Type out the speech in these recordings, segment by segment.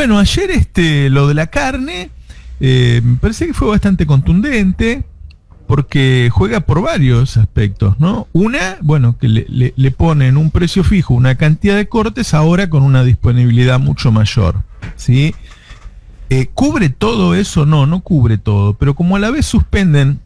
bueno, ayer lo de la carne, me parece que fue bastante contundente, porque juega por varios aspectos, ¿no? Una, bueno, que le ponen un precio fijo, una cantidad de cortes ahora con una disponibilidad mucho mayor, ¿sí? ¿Cubre todo eso? No cubre todo, pero como a la vez suspenden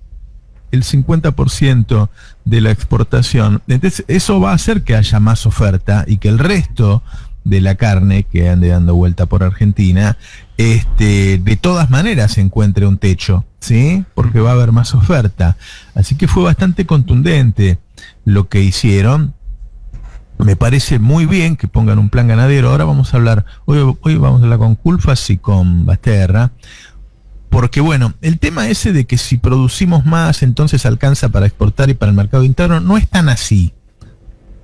el 50% de la exportación, entonces eso va a hacer que haya más oferta y que el resto de la carne que ande dando vuelta por Argentina, de todas maneras encuentre un techo, ¿sí? Porque va a haber más oferta. Así que fue bastante contundente lo que hicieron. Me parece muy bien que pongan un plan ganadero. Ahora vamos a hablar, hoy vamos a hablar con Culfas y con Basterra, porque bueno, el tema ese de que si producimos más, entonces alcanza para exportar y para el mercado interno, no es tan así,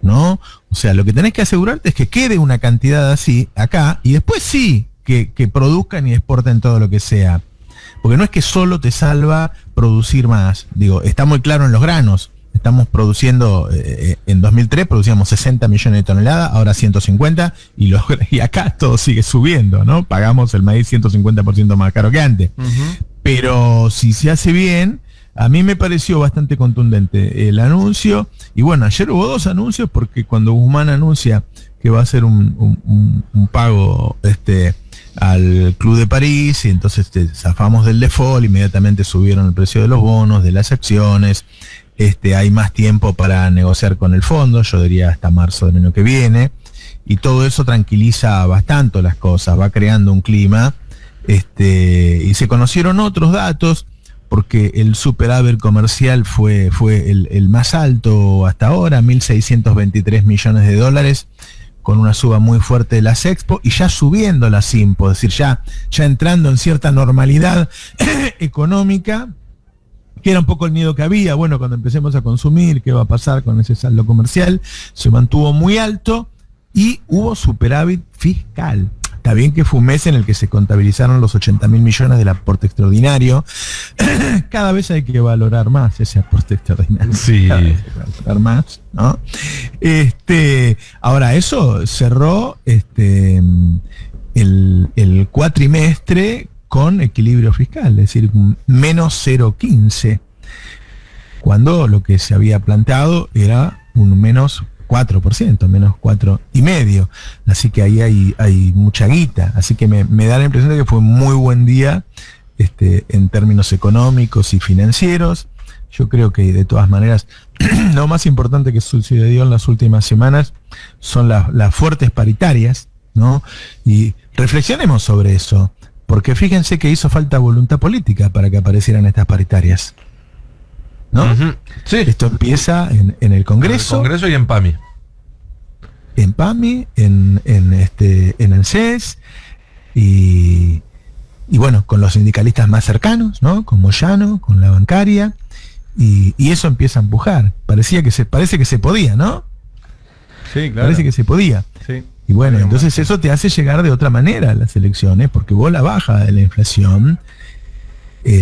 ¿no? O sea, lo que tenés que asegurarte es que quede una cantidad así acá, y después sí, que produzcan y exporten todo lo que sea. Porque no es que solo te salva producir más. Digo, está muy claro en los granos. Estamos produciendo, en 2003 producíamos 60 millones de toneladas, ahora 150, y acá todo sigue subiendo, ¿no? Pagamos el maíz 150% más caro que antes. Pero si se hace bien, a mí me pareció bastante contundente el anuncio. Y bueno, ayer hubo dos anuncios, porque cuando Guzmán anuncia que va a hacer un pago al Club de París, y entonces zafamos del default, inmediatamente subieron el precio de los bonos, de las acciones. Hay más tiempo para negociar con el fondo, yo diría hasta marzo del año que viene, y todo eso tranquiliza bastante las cosas, va creando un clima, y se conocieron otros datos, porque el superávit comercial fue el más alto hasta ahora, 1.623 millones de dólares, con una suba muy fuerte de las Expo, y ya subiendo las Impo, es decir, ya entrando en cierta normalidad económica, que era un poco el miedo que había. Bueno, cuando empecemos a consumir, ¿qué va a pasar con ese saldo comercial? Se mantuvo muy alto y hubo superávit fiscal. Está bien que fue un mes en el que se contabilizaron los 80.000 millones del aporte extraordinario. Cada vez hay que valorar más ese aporte extraordinario. Sí. Cada vez hay que valorar más, ¿no? Ahora, eso cerró el cuatrimestre con equilibrio fiscal, es decir, menos 0,15, cuando lo que se había planteado era un menos 4%, menos 4,5%. Así que ahí hay mucha guita. Así que me da la impresión de que fue un muy buen día en términos económicos y financieros. Yo creo que de todas maneras lo más importante que sucedió en las últimas semanas son las fuertes paritarias, ¿no? Y reflexionemos sobre eso. Porque fíjense que hizo falta voluntad política para que aparecieran estas paritarias, ¿no? Uh-huh. Sí. Esto empieza en el Congreso. En el Congreso y en PAMI. En PAMI, en el CES, y bueno, con los sindicalistas más cercanos, ¿no? Con Moyano, con la bancaria, y eso empieza a empujar. Parece que se podía, ¿no? Sí, claro. Parece que se podía. Sí. Y bueno, entonces eso te hace llegar de otra manera a las elecciones, porque vos la baja de la inflación,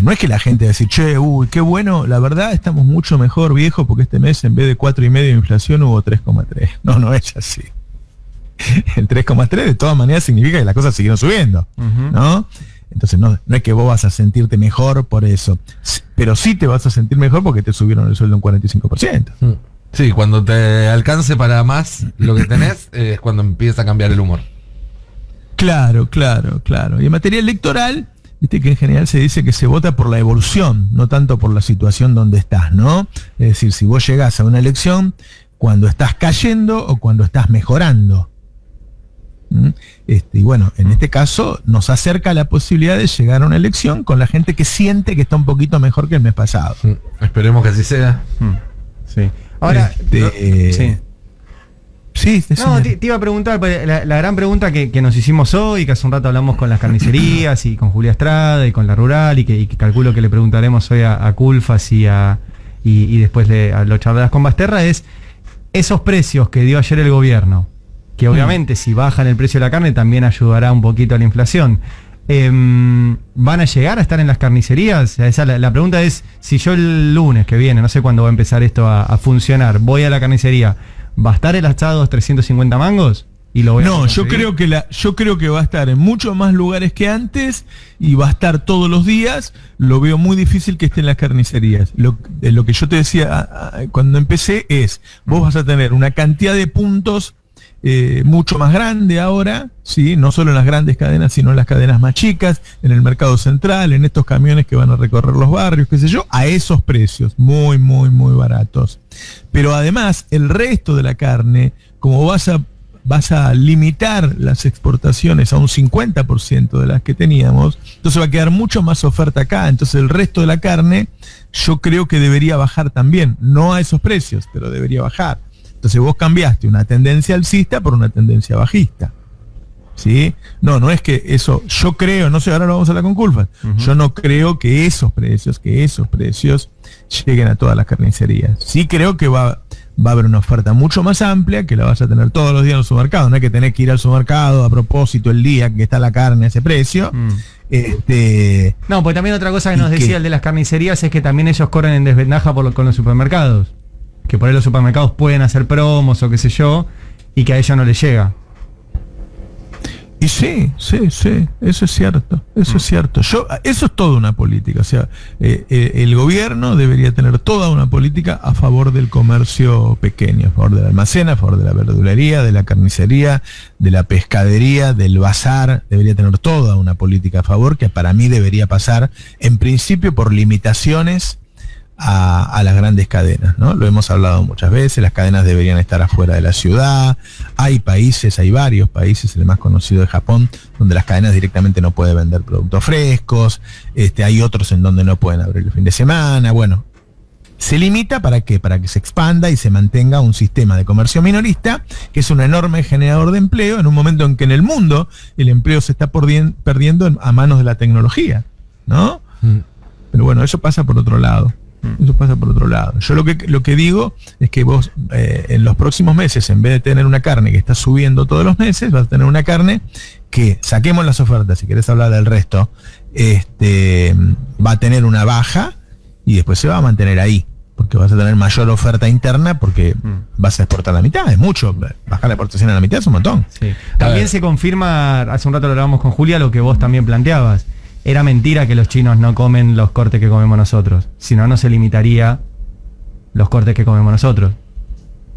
no es que la gente va a decir, che, qué bueno, la verdad estamos mucho mejor, viejo, porque este mes en vez de 4,5 de inflación hubo 3,3. No es así. El 3,3 de todas maneras significa que las cosas siguieron subiendo, ¿no? Entonces no es que vos vas a sentirte mejor por eso, pero sí te vas a sentir mejor porque te subieron el sueldo un 45%. Sí, cuando te alcance para más lo que tenés, es cuando empieza a cambiar el humor. Claro. Y en materia electoral, viste que en general se dice que se vota por la evolución, no tanto por la situación donde estás, ¿no? Es decir, si vos llegás a una elección cuando estás cayendo o cuando estás mejorando. Y bueno, en este caso nos acerca la posibilidad de llegar a una elección con la gente que siente que está un poquito mejor que el mes pasado. Esperemos que así sea. Sí. Ahora, sí, te iba a preguntar, la gran pregunta que nos hicimos hoy, que hace un rato hablamos con las carnicerías y con Julia Estrada y con la Rural, y que calculo que le preguntaremos hoy a Culfas y después lo charlarás con Basterra, es esos precios que dio ayer el gobierno, que obviamente si bajan el precio de la carne también ayudará un poquito a la inflación. ¿Van a llegar a estar en las carnicerías? La pregunta es, si yo el lunes que viene, no sé cuándo va a empezar esto a funcionar, voy a la carnicería, ¿va a estar el asado 350 mangos? y lo voy a No, yo conseguir. creo que va a estar en muchos más lugares que antes y va a estar todos los días. Lo veo muy difícil que esté en las carnicerías. Lo que yo te decía cuando empecé es, vos vas a tener una cantidad de puntos mucho más grande ahora, ¿sí? No solo en las grandes cadenas, sino en las cadenas más chicas, en el mercado central, en estos camiones que van a recorrer los barrios, qué sé yo, a esos precios, muy, muy, muy baratos. Pero además, el resto de la carne, como vas a limitar las exportaciones a un 50% de las que teníamos, entonces va a quedar mucho más oferta acá. Entonces el resto de la carne yo creo que debería bajar también, no a esos precios, pero debería bajar. Entonces vos cambiaste una tendencia alcista por una tendencia bajista. ¿Sí? No es que eso, yo creo, no sé, ahora lo vamos a hablar con Culfas, yo no creo que esos precios lleguen a todas las carnicerías. Sí creo que va a haber una oferta mucho más amplia, que la vas a tener todos los días en el supermercado. No hay que tener que ir al supermercado a propósito el día que está la carne a ese precio. No, pues también otra cosa que nos decía el de las carnicerías es que también ellos corren en desventaja con los supermercados. Que por ahí los supermercados pueden hacer promos o qué sé yo, y que a ellos no les llega. Y sí, eso es cierto, eso es cierto. Eso es toda una política, o sea, el gobierno debería tener toda una política a favor del comercio pequeño, a favor del almacén, a favor de la verdulería, de la carnicería, de la pescadería, del bazar, debería tener toda una política a favor, que para mí debería pasar, en principio, por limitaciones a las grandes cadenas, ¿no? Lo hemos hablado muchas veces, las cadenas deberían estar afuera de la ciudad. Hay varios países, el más conocido es Japón, donde las cadenas directamente no pueden vender productos frescos. Hay otros en donde no pueden abrir el fin de semana. Bueno, se limita ¿para qué? Para que se expanda y se mantenga un sistema de comercio minorista, que es un enorme generador de empleo en un momento en que en el mundo el empleo se está perdiendo a manos de la tecnología, ¿no? Pero bueno, eso pasa por otro lado. Yo lo que digo es que vos en los próximos meses, en vez de tener una carne que está subiendo todos los meses, vas a tener una carne que, saquemos las ofertas, si querés hablar del resto, va a tener una baja y después se va a mantener ahí, porque vas a tener mayor oferta interna, porque vas a exportar la mitad, es mucho. Bajar la exportación a la mitad es un montón. Sí. También se confirma, hace un rato lo hablábamos con Julia, lo que vos también planteabas. Era mentira que los chinos no comen los cortes que comemos nosotros. Si no, no se limitaría los cortes que comemos nosotros.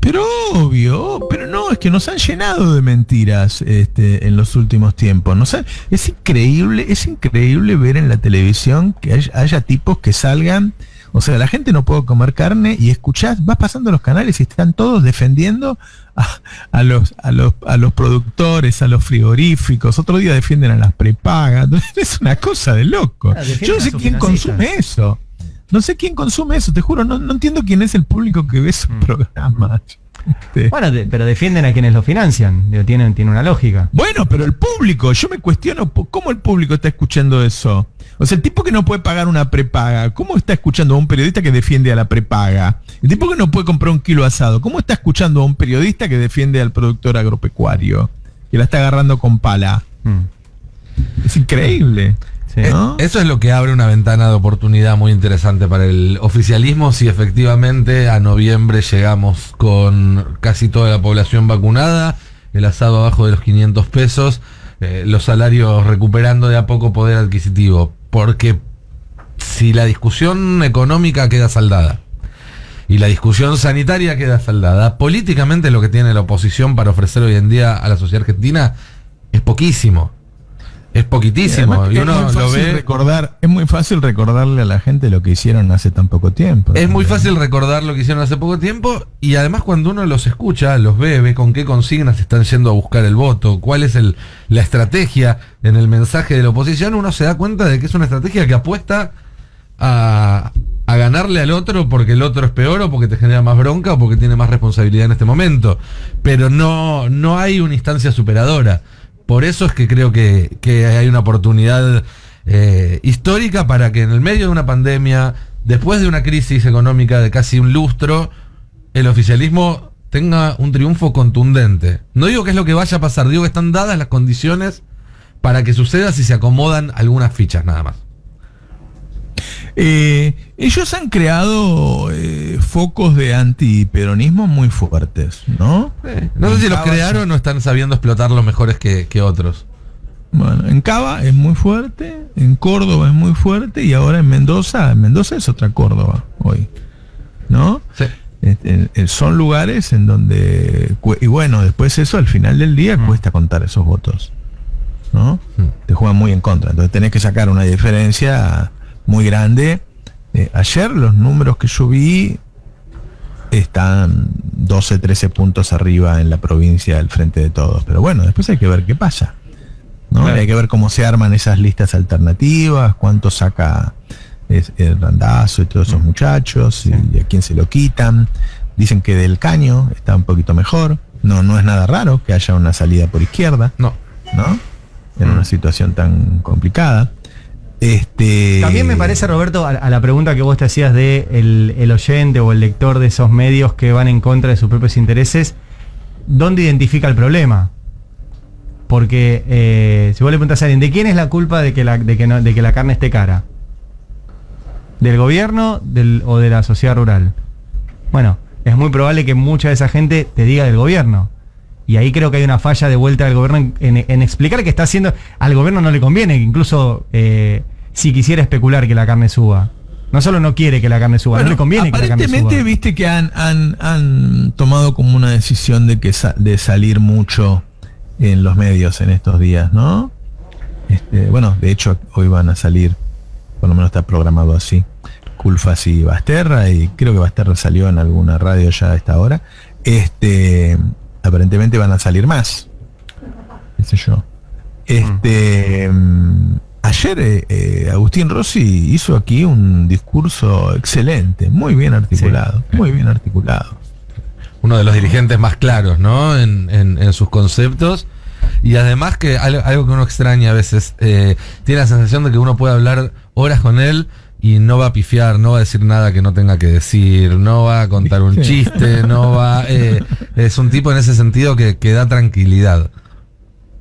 Pero obvio, pero no, es que nos han llenado de mentiras en los últimos tiempos. Es increíble ver en la televisión que haya tipos que salgan. O sea, la gente no puede comer carne y vas pasando los canales y están todos defendiendo a los productores, a los frigoríficos. Otro día defienden a las prepagas. Es una cosa de loco. Yo no sé quién consume eso. No sé quién consume eso, te juro. No entiendo quién es el público que ve esos programas. Bueno, pero defienden a quienes lo financian. Digo, tiene una lógica. Bueno, pero el público, yo me cuestiono cómo el público está escuchando eso. O sea, el tipo que no puede pagar una prepaga, ¿cómo está escuchando a un periodista que defiende a la prepaga? El tipo que no puede comprar un kilo asado, ¿cómo está escuchando a un periodista que defiende al productor agropecuario? Que la está agarrando con pala. Es increíble. Sí. ¿No? Eso es lo que abre una ventana de oportunidad muy interesante para el oficialismo, si efectivamente a noviembre llegamos con casi toda la población vacunada, el asado abajo de los 500 pesos, los salarios recuperando de a poco poder adquisitivo. Porque si la discusión económica queda saldada y la discusión sanitaria queda saldada, políticamente lo que tiene la oposición para ofrecer hoy en día a la sociedad argentina es poquísimo. Es poquitísimo. Y uno lo ve. Es muy fácil recordarle a la gente lo que hicieron hace tan poco tiempo. Es muy fácil recordar lo que hicieron hace poco tiempo, y además cuando uno los escucha, los ve con qué consignas están yendo a buscar el voto, cuál es la estrategia en el mensaje de la oposición, uno se da cuenta de que es una estrategia que apuesta a ganarle al otro porque el otro es peor, o porque te genera más bronca, o porque tiene más responsabilidad en este momento. Pero no hay una instancia superadora. Por eso es que creo que hay una oportunidad histórica para que en el medio de una pandemia, después de una crisis económica de casi un lustro, el oficialismo tenga un triunfo contundente. No digo que es lo que vaya a pasar, digo que están dadas las condiciones para que suceda si se acomodan algunas fichas nada más. Ellos han creado focos de antiperonismo muy fuertes, ¿no? No sé si los crearon o están sabiendo explotarlos mejores que otros. Bueno, en Cava es muy fuerte, en Córdoba es muy fuerte y ahora en Mendoza es otra Córdoba hoy, ¿no? Sí. Son lugares en donde, y bueno, después eso al final del día cuesta contar esos votos, ¿no? Te juegan muy en contra, entonces tenés que sacar una diferencia muy grande. Ayer los números que yo vi están 12, 13 puntos arriba en la provincia del Frente de Todos, pero bueno, después hay que ver qué pasa, ¿no? Claro. Hay que ver cómo se arman esas listas alternativas, cuánto saca el Randazzo y todos esos muchachos, y a quién se lo quitan. Dicen que Del Caño está un poquito mejor. No es nada raro que haya una salida por izquierda, No. ¿no? En una situación tan complicada. También me parece, Roberto, a la pregunta que vos te hacías de el oyente o el lector de esos medios que van en contra de sus propios intereses, ¿dónde identifica el problema? Porque si vos le preguntás a alguien, ¿de quién es la culpa de que la carne esté cara? ¿Del gobierno o de la sociedad rural? Bueno, es muy probable que mucha de esa gente te diga del gobierno. Y ahí creo que hay una falla de vuelta del gobierno en explicar que está haciendo. Al gobierno no le conviene, que incluso si quisiera especular que la carne suba. No solo no quiere que la carne suba, no le conviene que la carne suba. Aparentemente viste que han tomado como una decisión de salir mucho en los medios en estos días, ¿no? Bueno, de hecho hoy van a salir, por lo menos está programado así, Culfas y Basterra, y creo que Basterra salió en alguna radio ya a esta hora. Aparentemente van a salir más, qué sé yo. Ayer Agustín Rossi hizo aquí un discurso excelente, muy bien articulado, muy bien articulado. Uno de los dirigentes más claros, ¿no? En sus conceptos. Y además que algo que uno extraña a veces, tiene la sensación de que uno puede hablar horas con él y no va a pifiar, no va a decir nada que no tenga que decir, no va a contar un chiste, no va... es un tipo en ese sentido que da tranquilidad.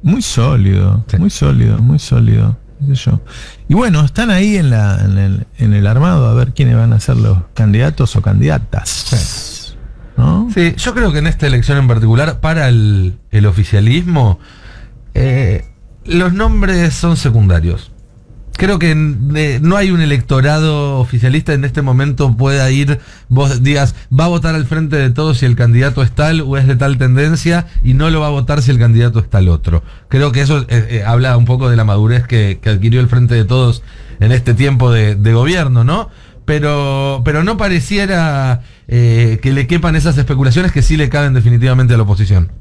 Muy sólido, Sí. muy sólido, muy sólido. Qué sé yo. Y bueno, están ahí en el armado a ver quiénes van a ser los candidatos o candidatas, ¿no? Sí, yo creo que en esta elección en particular, para el oficialismo, los nombres son secundarios. Creo que no hay un electorado oficialista en este momento pueda ir, vos digas, va a votar al Frente de Todos si el candidato es tal o es de tal tendencia, y no lo va a votar si el candidato es tal otro. Creo que eso habla un poco de la madurez que adquirió el Frente de Todos en este tiempo de gobierno, ¿no? Pero no pareciera que le quepan esas especulaciones que sí le caben definitivamente a la oposición.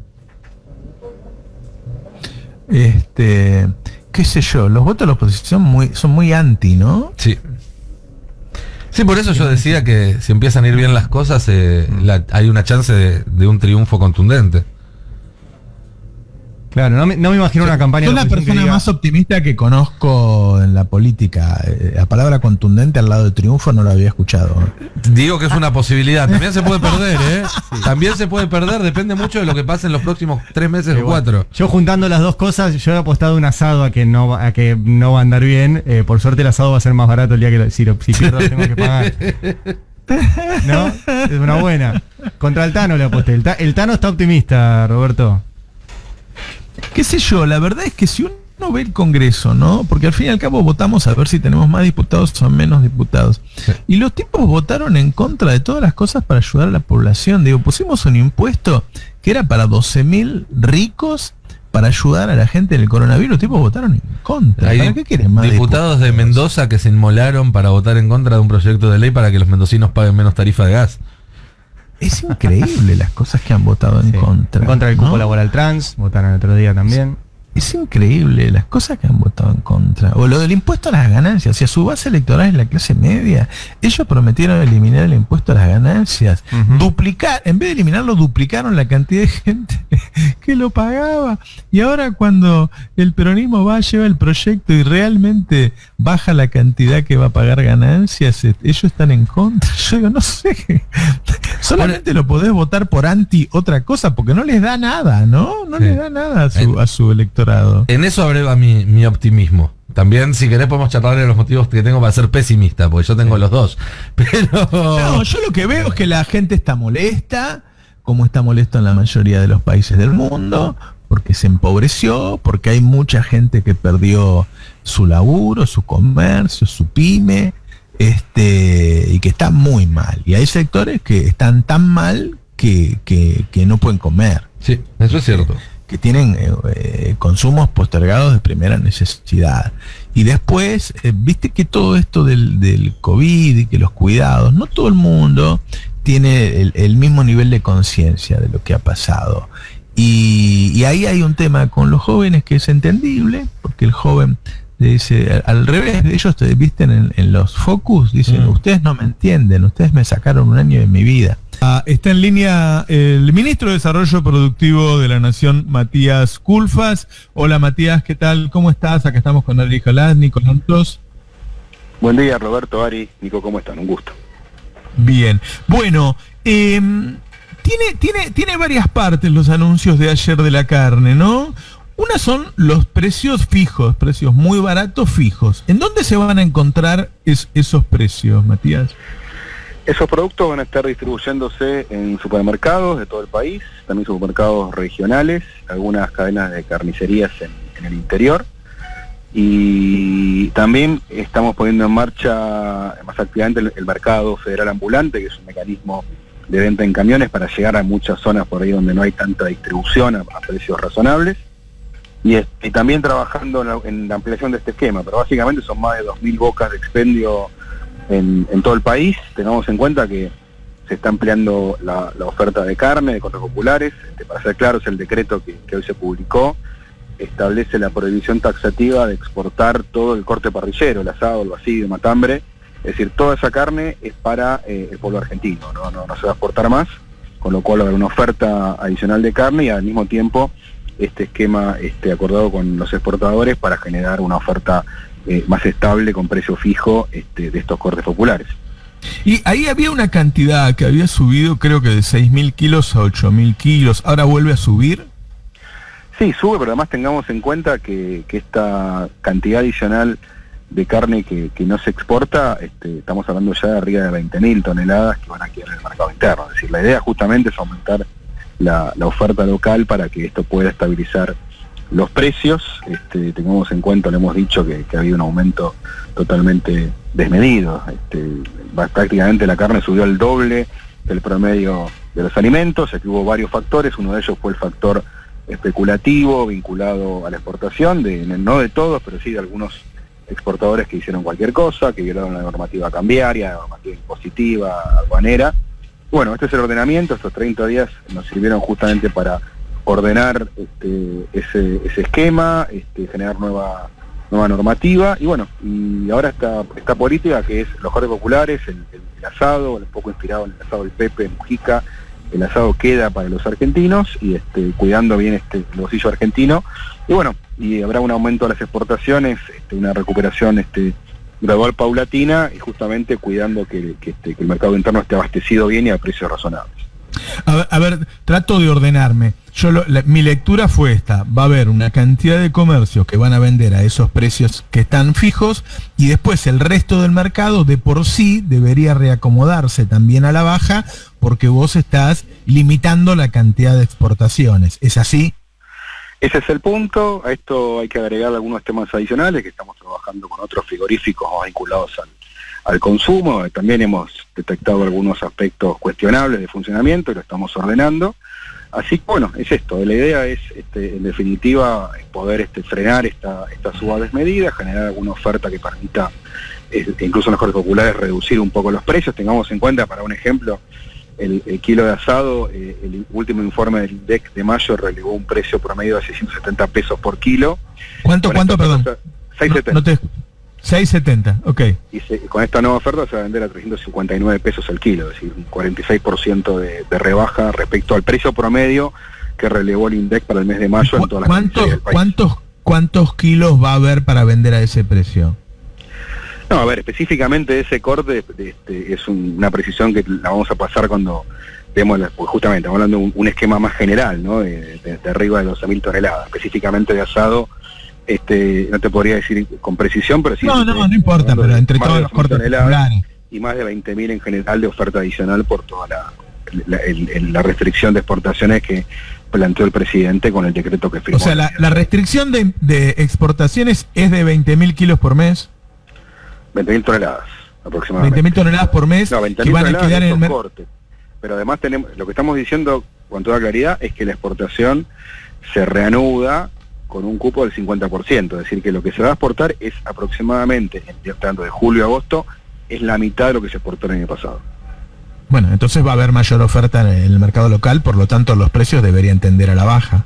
Qué sé yo, los votos de la oposición son muy anti, ¿no? Sí. Sí, por eso yo decía que si empiezan a ir bien las cosas, hay una chance de un triunfo contundente. Claro, no me imagino una campaña Soy de la oposición que persona diga, más optimista que conozco en la política. La palabra contundente al lado de triunfo no la había escuchado. Digo que es una posibilidad. También se puede perder, ¿eh? Sí. También se puede perder, depende mucho de lo que pase en los próximos 3 meses o 4. Yo juntando las dos cosas, yo he apostado un asado a que no va a andar bien. Por suerte el asado va a ser más barato el día que si pierdo lo tengo que pagar. ¿No? Es una buena. Contra el Tano le aposté. El Tano está optimista, Roberto. Qué sé yo, la verdad es que si uno ve el Congreso, ¿no? Porque al fin y al cabo votamos a ver si tenemos más diputados o menos diputados. Sí. Y los tipos votaron en contra de todas las cosas para ayudar a la población. Digo, pusimos un impuesto que era para 12.000 ricos para ayudar a la gente en el coronavirus. Los tipos votaron en contra. Hay ¿Para qué quieren más diputados de Mendoza que se inmolaron para votar en contra de un proyecto de ley para que los mendocinos paguen menos tarifa de gas. Es increíble las cosas que han votado en contra. En contra del cupo ¿no? laboral trans, votaron el otro día también. Es increíble las cosas que han votado en contra. O lo del impuesto a las ganancias. O sea, su base electoral es la clase media. Ellos prometieron eliminar el impuesto a las ganancias. Duplicar, en vez de eliminarlo, duplicaron la cantidad de gente que lo pagaba. Y ahora cuando el peronismo va a llevar el proyecto y realmente baja la cantidad que va a pagar ganancias, ellos están en contra. Yo digo, no sé. Solamente lo podés votar por anti otra cosa, porque no les da nada, ¿no? No Sí. les da nada a su electorado. En eso abreva mi optimismo. También, si querés, podemos charlar de los motivos que tengo para ser pesimista, porque yo tengo los dos. Pero. No, yo lo que veo es que la gente está molesta, como está molesto en la mayoría de los países del mundo, porque se empobreció, porque hay mucha gente que perdió su laburo, su comercio, su pyme, y que está muy mal. Y hay sectores que están tan mal que no pueden comer. Sí, eso es cierto. Que tienen consumos postergados de primera necesidad. Y después, viste que todo esto del COVID y que los cuidados, no todo el mundo tiene el mismo nivel de conciencia de lo que ha pasado. Y ahí hay un tema con los jóvenes que es entendible, porque el joven dice, al revés, ellos te visten en los focus, dicen, ustedes no me entienden, ustedes me sacaron un año de mi vida. Está en línea el ministro de Desarrollo Productivo de la Nación, Matías Culfas. Hola Matías, ¿qué tal? ¿Cómo estás? Acá estamos con Ari Jalás, Nico Lantos. Buen día, Roberto, Ari, Nico, ¿cómo están? Un gusto. Bien, bueno, tiene varias partes los anuncios de ayer de la carne, ¿no? Una son los precios fijos, precios muy baratos fijos. ¿En dónde se van a encontrar esos precios, Matías? Esos productos van a estar distribuyéndose en supermercados de todo el país, también supermercados regionales, algunas cadenas de carnicerías en el interior. Y también estamos poniendo en marcha más activamente el mercado federal ambulante, que es un mecanismo de venta en camiones para llegar a muchas zonas por ahí donde no hay tanta distribución a precios razonables. Y también trabajando en la ampliación de este esquema, pero básicamente son más de 2.000 bocas de expendio en todo el país. Tengamos en cuenta que se está ampliando la oferta de carne de cortes populares. Para ser claros, el decreto que hoy se publicó establece la prohibición taxativa de exportar todo el corte parrillero, el asado, el vacío, el matambre. Es decir, toda esa carne es para el pueblo argentino, no se va a exportar más, con lo cual va a haber una oferta adicional de carne y al mismo tiempo este esquema acordado con los exportadores para generar una oferta más estable con precio fijo de estos cortes populares. Y ahí había una cantidad que había subido, creo que de 6.000 kilos a 8.000 kilos, ¿ahora vuelve a subir? Sí, sube, pero además tengamos en cuenta que esta cantidad adicional de carne que no se exporta, estamos hablando ya de arriba de 20.000 toneladas que van a quedar en el mercado interno. Es decir, la idea justamente es aumentar la oferta local para que esto pueda estabilizar los precios. Tengamos en cuenta, le hemos dicho que ha habido un aumento totalmente desmedido. Prácticamente la carne subió al doble del promedio de los alimentos. Aquí hubo varios factores, uno de ellos fue el factor especulativo vinculado a la exportación, no de todos, pero sí de algunos exportadores que hicieron cualquier cosa, que violaron la normativa cambiaria, la normativa impositiva, aduanera. Bueno, este es el ordenamiento. Estos 30 días nos sirvieron justamente para ordenar ese esquema, generar nueva normativa, y bueno, y ahora esta política que es los cortes populares, el asado, un poco inspirado en el asado del Pepe, Mujica. El asado queda para los argentinos y cuidando bien el bolsillo argentino, y bueno, y habrá un aumento de las exportaciones, una recuperación gradual, paulatina, y justamente cuidando que el mercado interno esté abastecido bien y a precios razonables. A ver, trato de ordenarme. Mi lectura fue esta: va a haber una cantidad de comercios que van a vender a esos precios que están fijos, y después el resto del mercado de por sí debería reacomodarse también a la baja, porque vos estás limitando la cantidad de exportaciones. ¿Es así? Ese es el punto. A esto hay que agregar algunos temas adicionales, que estamos trabajando con otros frigoríficos más vinculados al consumo. También hemos detectado algunos aspectos cuestionables de funcionamiento y lo estamos ordenando. Así que bueno, es esto. La idea es, en definitiva, poder frenar esta suba desmedida, generar alguna oferta que permita, incluso en los cortes populares, reducir un poco los precios. Tengamos en cuenta, para un ejemplo, el kilo de asado, el último informe del INDEC de mayo relevó un precio promedio de 670 pesos por kilo. ¿Cuánto, perdón? 670. 6.70, ok. Y con esta nueva oferta se va a vender a 359 pesos el kilo, es decir, un 46% de rebaja respecto al precio promedio que relevó el INDEC para el mes de mayo en todas las provincias del país. ¿Cuántos kilos va a haber para vender a ese precio? No, a ver, específicamente ese corte es una precisión que la vamos a pasar cuando vemos, pues justamente estamos hablando de un esquema más general, ¿no? De arriba de 12.000 toneladas, específicamente de asado. No te podría decir con precisión, pero sí. No importa, pero entre todos los cortes populares. Y más de 20.000 en general de oferta adicional por toda la restricción de exportaciones que planteó el presidente con el decreto que firmó. O sea, la restricción de exportaciones es de 20.000 kilos por mes. 20.000 toneladas aproximadamente. 20.000 toneladas por mes No, 20.000 que van a quedar en el mercado. Pero además lo que estamos diciendo con toda claridad es que la exportación se reanuda con un cupo del 50%, es decir, que lo que se va a exportar es aproximadamente, tanto de julio a agosto, es la mitad de lo que se exportó el año pasado. Bueno, entonces va a haber mayor oferta en el mercado local, por lo tanto los precios deberían tender a la baja.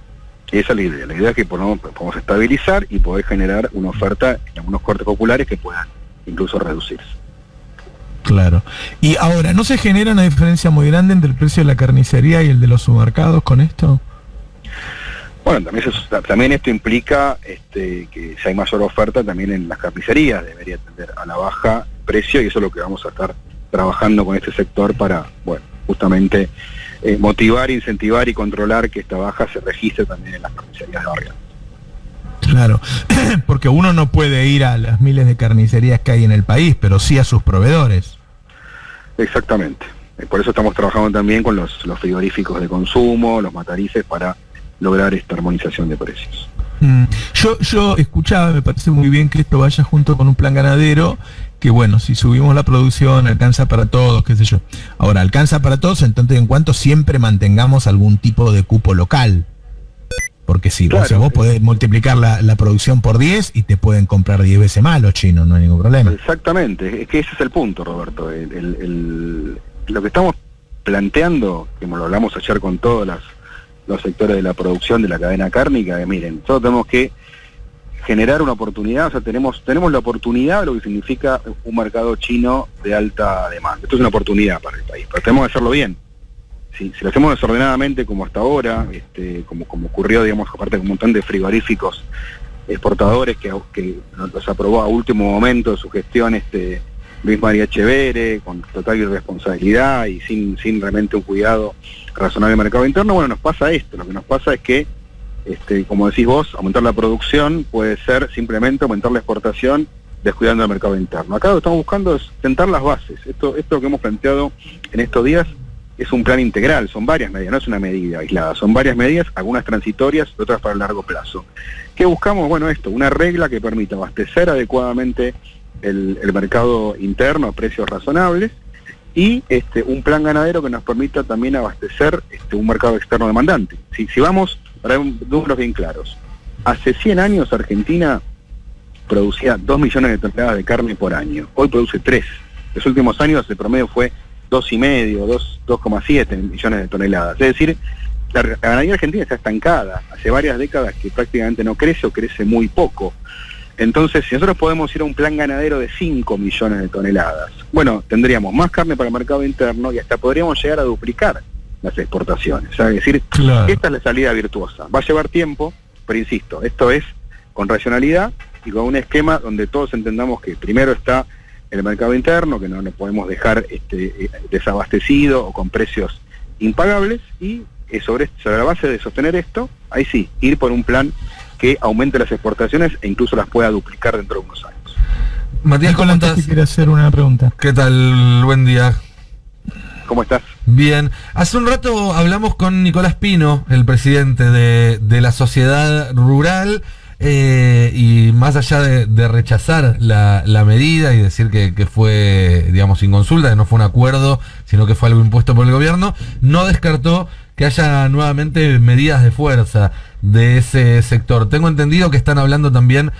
Esa es la idea. La idea es que podamos estabilizar y poder generar una oferta en algunos cortes populares que puedan incluso reducirse. Claro. Y ahora, ¿no se genera una diferencia muy grande entre el precio de la carnicería y el de los supermercados con esto? Bueno, también esto implica que si hay mayor oferta también en las carnicerías debería tender a la baja el precio, y eso es lo que vamos a estar trabajando con este sector para, bueno, justamente motivar, incentivar y controlar que esta baja se registre también en las carnicerías de barrio. Claro, porque uno no puede ir a las miles de carnicerías que hay en el país, pero sí a sus proveedores. Exactamente. Por eso estamos trabajando también con los frigoríficos de consumo, los matarices, para lograr esta armonización de precios. Yo escuchaba, me parece muy bien que esto vaya junto con un plan ganadero, que bueno, si subimos la producción alcanza para todos, qué sé yo. Ahora, alcanza para todos en tanto y en cuanto siempre mantengamos algún tipo de cupo local. Porque sí, claro, o sea, vos podés multiplicar la producción por 10 y te pueden comprar 10 veces más los chinos, no hay ningún problema. Exactamente, es que ese es el punto, Roberto. Lo que estamos planteando, que lo hablamos ayer con todos los sectores de la producción de la cadena cárnica, miren, nosotros tenemos que generar una oportunidad, o sea, tenemos la oportunidad de lo que significa un mercado chino de alta demanda. Esto es una oportunidad para el país, pero tenemos que hacerlo bien. Si lo hacemos desordenadamente como hasta ahora, como ocurrió, digamos, aparte con un montón de frigoríficos exportadores que los aprobó a último momento de su gestión Luis María Echeverre, con total irresponsabilidad y sin realmente un cuidado razonable del mercado interno, bueno, nos pasa esto. Lo que nos pasa es que, como decís vos, aumentar la producción puede ser simplemente aumentar la exportación descuidando el mercado interno. Acá lo que estamos buscando es sentar las bases. Esto que hemos planteado en estos días es un plan integral, son varias medidas, no es una medida aislada, son varias medidas, algunas transitorias, otras para el largo plazo. ¿Qué buscamos? Bueno, una regla que permita abastecer adecuadamente el mercado interno a precios razonables, y un plan ganadero que nos permita también abastecer un mercado externo demandante. Si vamos, para números bien claros, hace 100 años Argentina producía 2 millones de toneladas de carne por año, hoy produce 3. Los últimos años el promedio fue 2,5, 2,7 millones de toneladas. Es decir, la ganadería argentina está estancada. Hace varias décadas que prácticamente no crece o crece muy poco. Entonces, si nosotros podemos ir a un plan ganadero de 5 millones de toneladas, bueno, tendríamos más carne para el mercado interno y hasta podríamos llegar a duplicar las exportaciones. Es decir, claro, esta es la salida virtuosa. Va a llevar tiempo, pero insisto, esto es con racionalidad y con un esquema donde todos entendamos que primero está el mercado interno, que no nos podemos dejar desabastecido o con precios impagables, y sobre la base de sostener esto, ahí sí, ir por un plan que aumente las exportaciones e incluso las pueda duplicar dentro de unos años. Matías, ¿cómo estás? Quiere hacer una pregunta. ¿Qué tal? Buen día. ¿Cómo estás? Bien. Hace un rato hablamos con Nicolás Pino, el presidente de la Sociedad Rural, y más allá de rechazar la medida y decir que fue, digamos, sin consulta, que no fue un acuerdo, sino que fue algo impuesto por el gobierno, no descartó que haya nuevamente medidas de fuerza de ese sector. Tengo entendido que están hablando también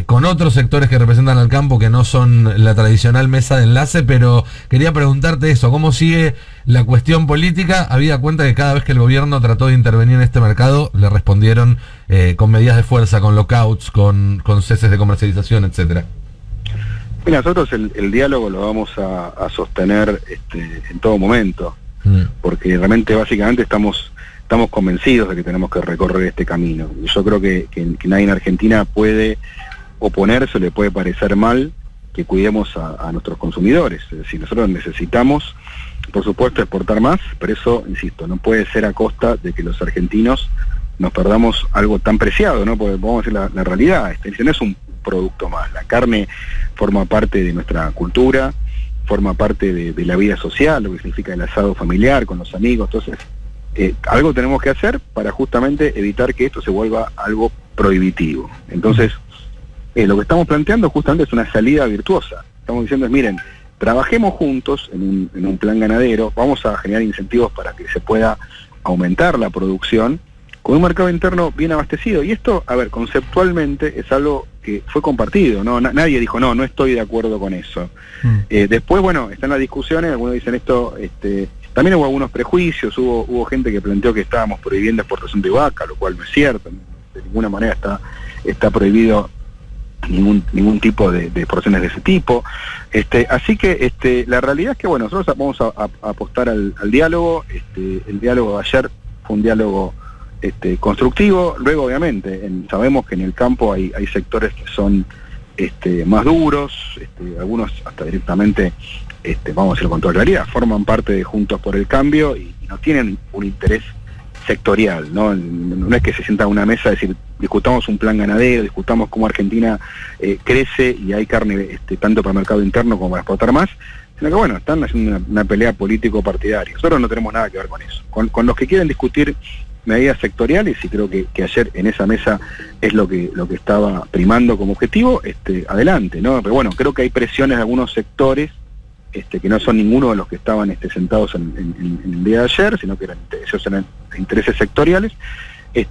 con otros sectores que representan al campo, que no son la tradicional mesa de enlace, pero quería preguntarte eso, ¿cómo sigue la cuestión política? Habida cuenta que cada vez que el gobierno trató de intervenir en este mercado, le respondieron con medidas de fuerza, con lockouts, con ceses de comercialización, etcétera. Mira, nosotros el diálogo lo vamos a sostener en todo momento, porque realmente básicamente estamos convencidos de que tenemos que recorrer este camino. Yo creo que nadie en Argentina puede oponerse, le puede parecer mal que cuidemos a nuestros consumidores. Es decir, nosotros necesitamos, por supuesto, exportar más, pero eso, insisto, no puede ser a costa de que los argentinos nos perdamos algo tan preciado, ¿no? Porque vamos a decir la realidad, no es un producto más. La carne forma parte de nuestra cultura, forma parte de la vida social, lo que significa el asado familiar con los amigos. Entonces, algo tenemos que hacer para justamente evitar que esto se vuelva algo prohibitivo. Entonces, lo que estamos planteando justamente es una salida virtuosa. Estamos diciendo, miren, trabajemos juntos en un plan ganadero, vamos a generar incentivos para que se pueda aumentar la producción con un mercado interno bien abastecido. Y esto, a ver, conceptualmente es algo que fue compartido, ¿no? Nadie dijo, no estoy de acuerdo con eso. Después, bueno, están las discusiones, algunos dicen esto, también hubo algunos prejuicios, hubo gente que planteó que estábamos prohibiendo exportación de vaca, lo cual no es cierto, de ninguna manera está prohibido ningún tipo de exportaciones de ese tipo. Así que la realidad es que, bueno, nosotros vamos a apostar al diálogo. El diálogo de ayer fue un diálogo constructivo. Luego, obviamente, sabemos que en el campo hay sectores que son más duros, algunos hasta directamente, vamos a decirlo con toda claridad, forman parte de Juntos por el Cambio y no tienen un interés sectorial, ¿no? No es que se sienta a una mesa a decir, discutamos un plan ganadero, discutamos cómo Argentina crece y hay carne tanto para el mercado interno como para exportar más, sino que, bueno, están haciendo una pelea político-partidaria. Nosotros no tenemos nada que ver con eso. Con los que quieren discutir medidas sectoriales, y creo que ayer en esa mesa es lo que estaba primando como objetivo, adelante, ¿no? Pero bueno, creo que hay presiones de algunos sectores que no son ninguno de los que estaban sentados en el día de ayer, sino que eran intereses sectoriales.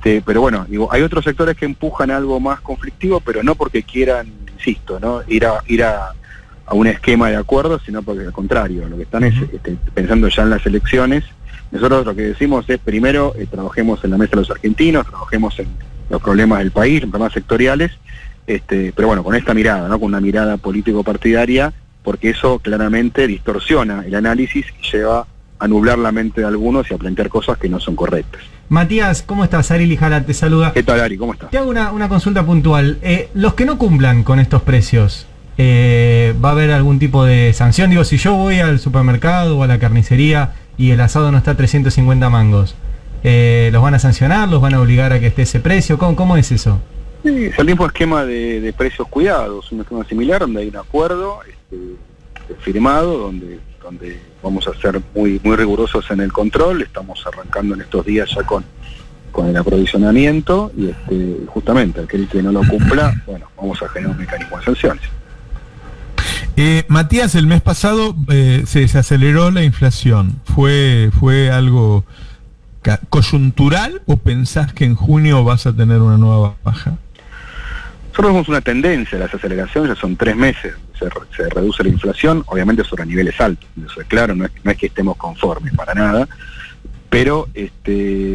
Pero bueno, digo, hay otros sectores que empujan algo más conflictivo, pero no porque quieran, insisto, ¿no? ir a un esquema de acuerdo, sino porque al contrario, lo que están es pensando ya en las elecciones. Nosotros lo que decimos es, primero, trabajemos en la mesa de los argentinos, trabajemos en los problemas del país, en problemas sectoriales, pero bueno, con esta mirada, ¿no? Con una mirada político-partidaria, porque eso claramente distorsiona el análisis y lleva a nublar la mente de algunos y a plantear cosas que no son correctas. Matías, ¿cómo estás? Ari Lijala te saluda. ¿Qué tal, Ari? ¿Cómo estás? Te hago una consulta puntual. Los que no cumplan con estos precios, ¿va a haber algún tipo de sanción? Digo, si yo voy al supermercado o a la carnicería y el asado no está a 350 mangos, ¿los van a sancionar? ¿Los van a obligar a que esté ese precio? ¿Cómo es eso? Sí, es el mismo esquema de precios cuidados, un esquema similar donde hay un acuerdo firmado, donde vamos a ser muy rigurosos en el control. Estamos arrancando en estos días ya con el aprovisionamiento y justamente aquel que no lo cumpla, bueno, vamos a generar un mecanismo de sanciones. Matías, el mes pasado se desaceleró la inflación. ¿Fue algo coyuntural o pensás que en junio vas a tener una nueva baja? Nosotros vemos una tendencia a la desaceleración, ya son 3 meses, se reduce la inflación, obviamente sobre niveles altos, eso es claro, no es que estemos conformes para nada, pero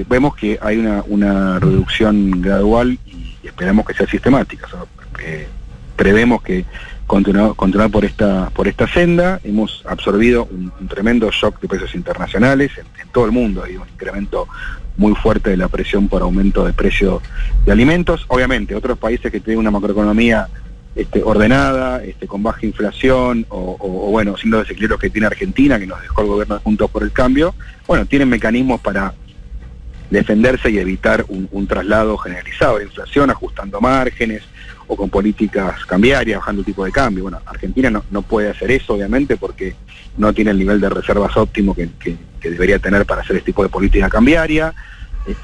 vemos que hay una reducción gradual y esperamos que sea sistemática. O sea, prevemos que continuar por esta senda. Hemos absorbido un tremendo shock de precios internacionales, en todo el mundo hay un incremento muy fuerte de la presión por aumento de precios de alimentos. Obviamente, otros países que tienen una macroeconomía ordenada, con baja inflación, o bueno, sin los desequilibrios que tiene Argentina, que nos dejó el gobierno de Juntos por el Cambio, bueno, tienen mecanismos para defenderse y evitar un traslado generalizado de inflación, ajustando márgenes, o con políticas cambiarias, bajando el tipo de cambio. Bueno, Argentina no puede hacer eso, obviamente, porque no tiene el nivel de reservas óptimo que debería tener para hacer este tipo de política cambiaria.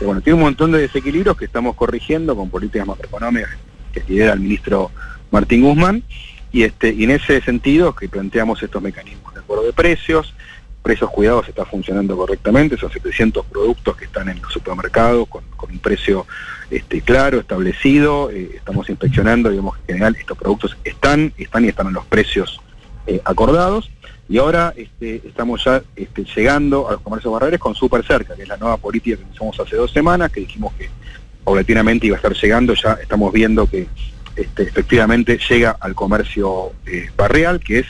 Bueno, tiene un montón de desequilibrios que estamos corrigiendo con políticas macroeconómicas que lidera el ministro Martín Guzmán, y en ese sentido que planteamos estos mecanismos de acuerdo de precios cuidados está funcionando correctamente, son 700 productos que están en los supermercados con un precio claro, establecido, estamos inspeccionando, digamos que en general estos productos están en los precios acordados, y ahora estamos ya llegando a los comercios barriales con Súper Cerca, que es la nueva política que empezamos hace 2 semanas, que dijimos que paulatinamente iba a estar llegando. Ya estamos viendo que efectivamente llega al comercio barrial, que es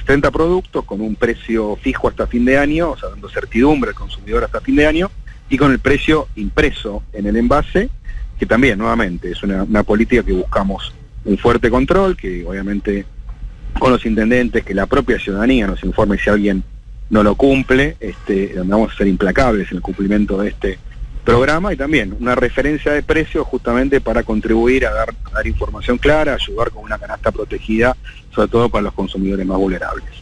70 productos con un precio fijo hasta fin de año, o sea, dando certidumbre al consumidor hasta fin de año, y con el precio impreso en el envase, que también, nuevamente, es una política que buscamos un fuerte control, que obviamente con los intendentes, que la propia ciudadanía nos informe si alguien no lo cumple, donde vamos a ser implacables en el cumplimiento de programa, y también una referencia de precios justamente para contribuir a dar información clara, ayudar con una canasta protegida, sobre todo para los consumidores más vulnerables.